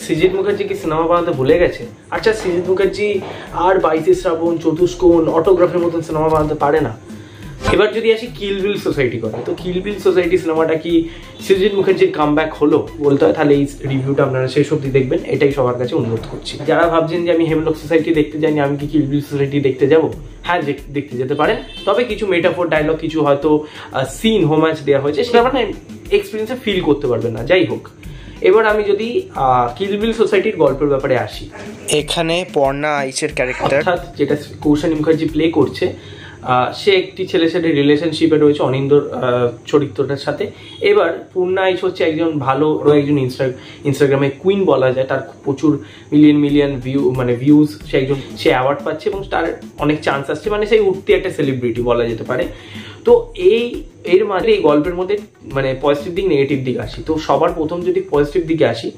সৃজিত মুখার্জি কি সিনেমা বানাতে ভুলে গেছে? আচ্ছা, সৃজিত মুখার্জি আর 22 শ্রাবণ, চতুষ্কোণ, অটোগ্রাফের মতন সিনেমা বানাতে পারে না? এবার যদি আসি কিল বিল সোসাইটি করে, তো কিল বিল সোসাইটি সিনেমাটা কি সৃজিত মুখার্জির কামব্যাক হলো বলতে হয়? তাহলে এই রিভিউটা আপনারা শেষ অবধি দেখবেন, এটাই সবার কাছে অনুরোধ করছি। যারা ভাবছেন যে আমি হেমলক সোসাইটি দেখতে যাইনি, আমি কি কিল বিল সোসাইটি দেখতে যাব? হ্যাঁ, দেখতে যেতে পারেন, তবে কিছু মেটাফোর ডায়লগ, কিছু হয়তো সিন হোমাজ দেওয়া হয়েছে, সেটা মানে এক্সপিরিয়েন্সে ফিল করতে পারবেন না। যাই হোক, এবার আমি যদি কিল বিল সোসাইটির গল্পের ব্যাপারে আসি, এখানে পর্ণা আইচের ক্যারেক্টার, অর্থাৎ যেটা কৌশানী মুখার্জি প্লে করছে, সে একটি ছেলের সাথে রিলেশনশিপে রয়েছে অনিন্দর চরিত্রটার সাথে। এবার পূর্ণা আইচ হচ্ছে একজন ভালো একজন ইনস্টাগ্রামে কুইন বলা যায়, তার প্রচুর মিলিয়ন ভিউজ, সে অ্যাওয়ার্ড পাচ্ছে এবং তার অনেক চান্স আসছে, মানে সেই উঠতে একটা সেলিব্রিটি বলা যেতে পারে। তো এর মাঝে এই গল্পের মধ্যে মানে পজিটিভ দিক, নেগেটিভ দিক আসি। তো সবার প্রথম যদি পজিটিভ দিকে আসি,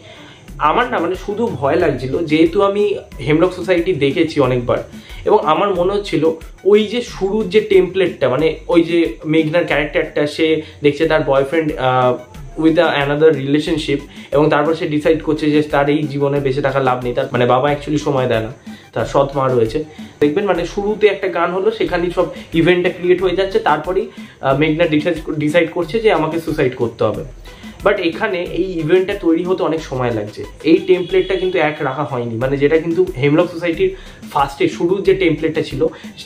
আমার না মানে শুধু ভয় লাগছিল, যেহেতু আমি হেমলক সোসাইটি দেখেছি অনেকবার, এবং আমার মনে হচ্ছিল ওই যে শুরুর যে টেমপ্লেটটা, মানে ওই যে মেঘনার ক্যারেক্টারটা, সে দেখছে তার বয়ফ্রেন্ড উইথ অ্যানাদার রিলেশনশিপ, এবং তারপর সে ডিসাইড করছে যে তার এই জীবনে বেঁচে থাকার লাভ নেই, তার মানে বাবা অ্যাকচুয়ালি সময় দেয় না, তার সৎ মা রয়েছে। দেখবেন মানে শুরুতে একটা গান হলো, সেখানেই সব ইভেন্টটা ক্রিয়েট হয়ে যাচ্ছে, তারপরেই মেঘনা ডিসাইড করছে যে আমাকে সুসাইড করতে হবে। বাট এখানে এই ইভেন্টটা তৈরি হতে অনেক সময় লাগছে, এই টেমপ্লেটটা কিন্তু এক রাখা হয়নি, মানে যেটা কিন্তু হেমলক সোসাইটির ফার্স্টে শুরুর যে টেমপ্লেটটা ছিল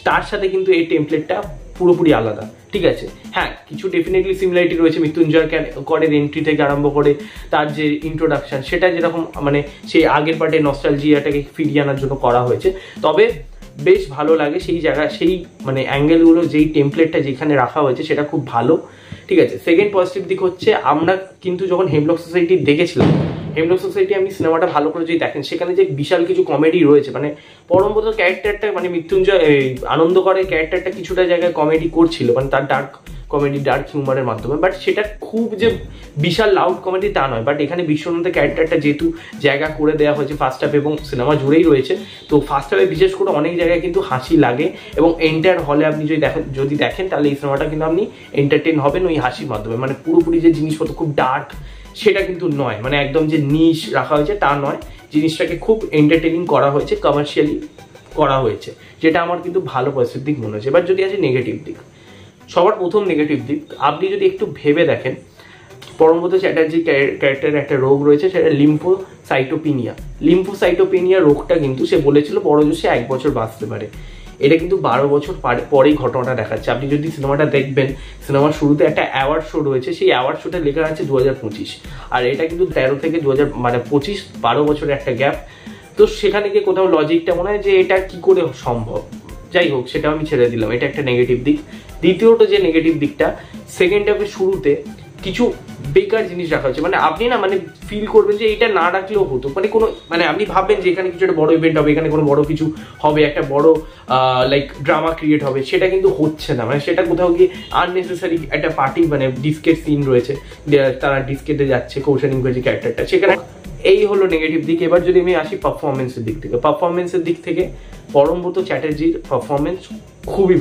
তার সাথে কিন্তু এই টেমপ্লেটটা পুরোপুরি আলাদা। ঠিক আছে, হ্যাঁ, কিছু ডেফিনেটলি সিমিলারিটি রয়েছে, মৃত্যুঞ্জয় করের এন্ট্রি থেকে আরম্ভ করে তার যে ইন্ট্রোডাকশন, সেটা যেরকম মানে সেই আগের পার্টে নস্টালজিয়াটাকে ফিরিয়ে আনার জন্য করা হয়েছে, তবে বেশ ভালো লাগে সেই জায়গা, সেই মানে অ্যাঙ্গেলগুলো, যেই টেমপ্লেটটা যেখানে রাখা হয়েছে সেটা খুব ভালো। ঠিক আছে, সেকেন্ড পজিটিভ দিক হচ্ছে, আমরা কিন্তু যখন হেমলক সোসাইটি দেখেছিলাম, হেমলক সোসাইটি আপনি সিনেমাটা ভালো করে যদি দেখেন, সেখানে যে বিশাল কিছু কমেডি রয়েছে, মানে পরমব্রত ক্যারেক্টারটা, মানে মৃত্যুঞ্জয় আনন্দ করে ক্যারেক্টারটা কিছুটা জায়গায় কমেডি করছিল, মানে তার ডার্ক হিউমারের মাধ্যমে, বাট সেটা খুব যে বিশাল লাউড কমেডি তা নয়। বাট এখানে বিশ্বনাথের ক্যারেক্টারটা যেহেতু জায়গা করে দেওয়া হয়েছে ফার্স্ট হাফ এবং সিনেমা জুড়েই রয়েছে, তো ফার্স্ট হাফে বিশেষ করে অনেক জায়গায় কিন্তু হাসি লাগে, এবং এন্টায়ার হলে আপনি যদি দেখেন তাহলে এই সিনেমাটা কিন্তু আপনি এন্টারটেন হবেন ওই হাসির মাধ্যমে। মানে পুরোপুরি যে জিনিসপত্র খুব ডার্ক সেটা কিন্তু নয়, মানে একদম যে নিশ রাখা হয়েছে তা নয়, জিনিসটাকে খুব এন্টারটেনিং করা হয়েছে, কমার্শিয়ালি করা হয়েছে, যেটা আমার কিন্তু ভালো পজিটিভ দিক মনে হয়েছে। এবার যদি আছে নেগেটিভ দিক, সবার প্রথম নেগেটিভ দিক, আপনি যদি একটু ভেবে দেখেন, পরমব্রত চ্যাটার্জি ক্যারেক্টারের একটা রোগ রয়েছে, সেটা লিম্ফোসাইটোপেনিয়া রোগটা কিন্তু সে বলেছিল বড় জোর 1 বছর বাঁচতে পারে, এটা কিন্তু 12 বছর পরেই ঘটনাটা দেখাচ্ছে। আপনি যদি সিনেমাটা দেখবেন, সিনেমার শুরুতে একটা অ্যাওয়ার্ড শো রয়েছে, সেই অ্যাওয়ার্ড শোটা লেখা আছে 2025, আর এটা কিন্তু 13 থেকে 2025, 12 বছরের একটা গ্যাপ। তো সেখানে গিয়ে কোথাও লজিকটা মনে হয় যে এটা কি করে সম্ভব। যাই হোক, সেটা আমি ছেড়ে দিলাম, এটা একটা নেগেটিভ দিক। দ্বিতীয়ত যে নেগেটিভ দিকটা, সেকেন্ড হাফের শুরুতে কিছু বেকার জিনিস রাখা হচ্ছে, মানে আপনি না মানে ফিল করবেন যে এটা না রাখলেও হতো, মানে আপনি ভাববেন যে এখানে কিছু একটা বড় ইভেন্ট হবে, এখানে কোনো বড় কিছু হবে, একটা বড় লাইক ড্রামা ক্রিয়েট হবে, সেটা কিন্তু হচ্ছে না। মানে সেটা কোথাও গিয়ে আননেসেসারি একটা পার্টি, মানে ডিস্কেট সিন রয়েছে, তারা ডিস্কেটে যাচ্ছে কৌশানী মুখার্জি ক্যারেক্টারটা, সেখানে এই হলো নেগেটিভ দিক। এবার যদি আমি আসি পারফরমেন্সের দিক থেকে পরমব্রত চ্যাটার্জির পারফরমেন্স খুবই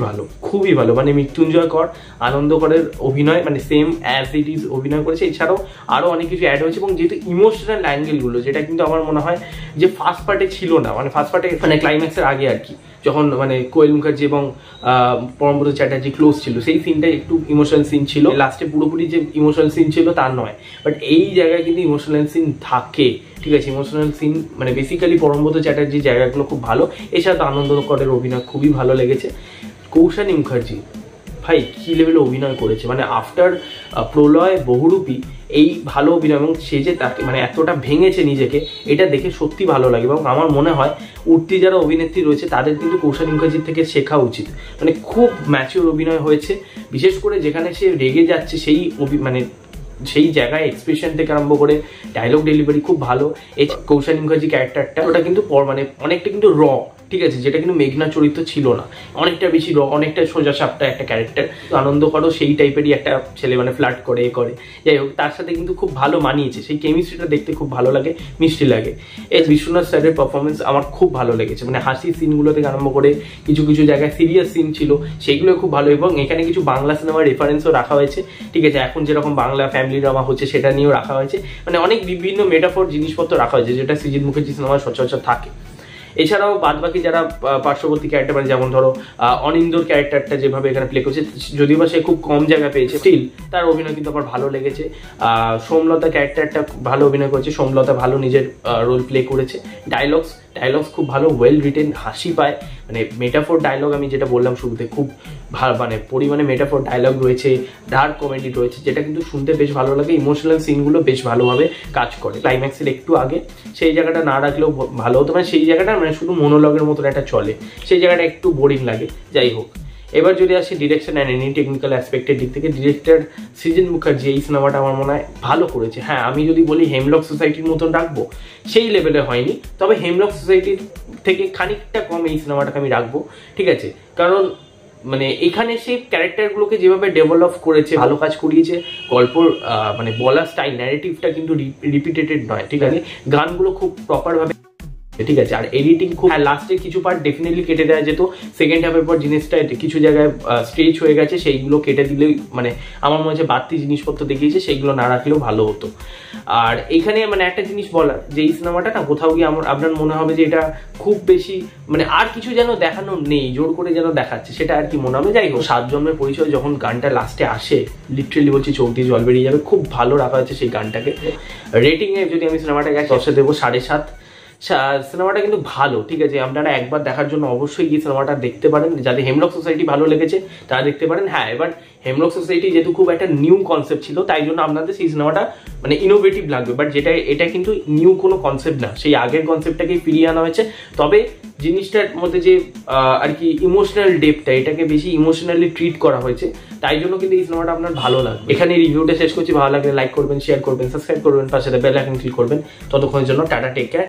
ভালো, মানে মৃত্যুঞ্জয় কর, আনন্দ করের অভিনয় মানে সেম অ্যাজ ইট ইজ অভিনয় করেছে, এছাড়াও আরো অনেক কিছু অ্যাড হয়েছে, এবং যেহেতু ইমোশনাল অ্যাঙ্গেলগুলো, যেটা কিন্তু আমার মনে হয় যে ফার্স্ট পার্টে ছিল না, মানে ফার্স্ট পার্টে মানে ক্লাইম্যাক্সের আগে আর কি, যখন মানে কোয়েল মুখার্জি এবং পরমব্রত চ্যাটার্জি ক্লোজ ছিল, সেই সিনটা একটু ইমোশনাল সিন ছিল, লাস্টে পুরোপুরি যে ইমোশনাল সিন ছিল তা নয়, বাট এই জায়গায় কিন্তু ইমোশনাল সিন থাকে। ঠিক আছে, ইমোশনাল সিন মানে বেসিক্যালি পরমব্রত চ্যাটার্জির জায়গাগুলো খুব ভালো, এছাড়া তো আনন্দ করের অভিনয় খুবই ভালো লেগেছে। কৌশানী মুখার্জি ভাই কি লেভেলে অভিনয় করেছে, মানে আফটার প্রলয় বহুরূপী এই ভালো অভিনয়, এবং সে যে তাকে মানে এতটা ভেঙেছে নিজেকে, এটা দেখে সত্যি ভালো লাগে। এবং আমার মনে হয় উঠতি যারা অভিনেত্রী রয়েছে তাদের কিন্তু কৌশানী মুখার্জির থেকে শেখা উচিত, মানে খুব ম্যাচিওর অভিনয় হয়েছে, বিশেষ করে যেখানে সে রেগে যাচ্ছে সেই জায়গায় এক্সপ্রেশন থেকে আরম্ভ করে ডায়লগ ডেলিভারি খুব ভালো। এই কৌশানী মুখার্জি ক্যারেক্টারটা ওটা কিন্তু মানে অনেকটা কিন্তু ঠিক আছে, যেটা কিন্তু মেঘনা চরিত্র ছিল না, অনেকটা বেশি অনেকটা সোজা সাপটা একটা ক্যারেক্টার, আনন্দ করো সেই টাইপেরই একটা ছেলে, মানে ফ্লার্ট করে করে, যাই হোক তার সাথে কিন্তু খুব ভালো মানিয়েছে, সেই কেমিস্ট্রিটা দেখতে খুব ভালো লাগে, মিষ্টি লাগে। এই বিশ্বনাথ স্যারের পারফরমেন্স আমার খুব ভালো লেগেছে, মানে হাসি সিনগুলো থেকে আরম্ভ করে কিছু কিছু জায়গায় সিরিয়াস সিন ছিল সেগুলো খুব ভালো, এবং এখানে কিছু বাংলা সিনেমার রেফারেন্সও রাখা হয়েছে, ঠিক আছে, এখন যেরকম বাংলা ফ্যামিলি ড্রামা হচ্ছে সেটা নিয়েও রাখা হয়েছে, মানে অনেক বিভিন্ন মেটাফোর জিনিসপত্র রাখা হয়েছে যেটা সৃজিত মুখার্জি সিনেমায় সচরাচর থাকে। এছাড়াও বাদ বাকি যারা পার্শ্ববর্তী ক্যারেক্টার, মানে যেমন ধরো অনিন্দর ক্যারেক্টারটা যেভাবে এখানে প্লে করছে, যদিও বা সে খুব কম জায়গা পেয়েছে, স্টিল তার অভিনয় কিন্তু আমার ভালো লেগেছে। সোমলতা ক্যারেক্টারটা ভালো অভিনয় করেছে, সোমলতা ভালো নিজের রোল প্লে করেছে। ডায়লগস খুব ভালো, ওয়েল রিটেন, হাসি পায়, মানে মেটাফোর ডায়লগ আমি যেটা বললাম শুরুতে, খুব ভালো মানে পরিমাণে মেটাফোর ডায়লগ রয়েছে, ডার্ক কমেডি রয়েছে, যেটা কিন্তু শুনতে বেশ ভালো লাগে। ইমোশনাল সিনগুলো বেশ ভালোভাবে কাজ করে, ক্লাইম্যাক্সের একটু আগে সেই জায়গাটা না রাখলেও ভালো হতো, মানে সেই জায়গাটা মানে শুধু মনোলগের মতন একটা চলে, সেই জায়গাটা একটু বোরিং লাগে। যাই হোক, এবার যদি আসি ডিরেকশন অ্যান্ড এনি টেকনিক্যাল অ্যাসপেক্টের দিক থেকে, ডিরেক্টর সৃজিত মুখার্জি এই সিনেমাটা আমার মনে হয় ভালো করেছে। হ্যাঁ, আমি যদি বলি হেমলক সোসাইটির মতন রাখবো, সেই লেভেলে হয়নি, তবে হেমলক সোসাইটির থেকে খানিকটা কম এই সিনেমাটাকে আমি রাখবো, ঠিক আছে, কারণ মানে এখানে সেই ক্যারেক্টারগুলোকে যেভাবে ডেভেলপ করেছে, ভালো কাজ করিয়েছে, গল্পর মানে বলার স্টাইল, ন্যারেটিভটা কিন্তু রিপিটেটেড নয়, ঠিক আছে, গানগুলো খুব প্রপারভাবে, ঠিক আছে, আর এডিটিং খুব, লাস্টের কিছু পার্ট ডেফিনেটলি কেটে দেওয়া যেত, সেকেন্ড হাফের পর জিনিসটা কিছু জায়গায় স্ট্রেচ হয়ে গেছে, সেইগুলো কেটে দিলেই মানে আমার মনে হচ্ছে বাড়তি জিনিসপত্র দেখিয়েছে, সেইগুলো না রাখলেও ভালো হতো। আর এখানে মানে একটা জিনিস বলার, যে এই সিনেমাটা না কোথাও গিয়ে আপনার মনে হবে যে এটা খুব বেশি মানে আর কিছু যেন দেখানো নেই, জোর করে যেন দেখাচ্ছে, সেটা আর কি মনে হবে। যাই হোক, 7 জন্মের পরিচয় যখন গানটা লাস্টে আসে, লিটারেলি বলছি চোখ দিয়ে জল বেরিয়ে যাবে, খুব ভালো রাখা হয়েছে সেই গানটাকে। রেটিং এ যদি আমি সিনেমাটাকে 10 দেবো 7.5। সিনেমাটা কিন্তু ভালো, ঠিক আছে, আপনারা একবার দেখার জন্য অবশ্যই গিয়ে সিনেমাটা দেখতে পারেন, যাদের হেমলক সোসাইটি ভালো লেগেছে তারা দেখতে পারেন। হ্যাঁ, এবার হেমলক সোসাইটি যেহেতু খুব একটা নিউ কনসেপ্ট ছিল, তাই জন্য আপনাদের সেই সিনেমাটা মানে ইনোভেটিভ লাগবে, বাট এটা কিন্তু নিউ কোনো কনসেপ্ট না, সেই আগের কনসেপ্টটাকেই ফিরিয়ে আনা হয়েছে, তবে জিনিসটার মধ্যে যে আর কি ইমোশনাল ডেপটা, এটাকে বেশি ইমোশনালি ট্রিট করা হয়েছে, তাই জন্য কিন্তু এই সিনেমাটা আপনার ভালো লাগবে। এখানে রিভিউটা শেষ করছি, ভালো লাগলে লাইক করবেন, শেয়ার করবেন, সাবস্ক্রাইব করবেন, পাশে বেল আইকন ক্লিক করবেন। ততক্ষণের জন্য টাটা, টেক কেয়ার।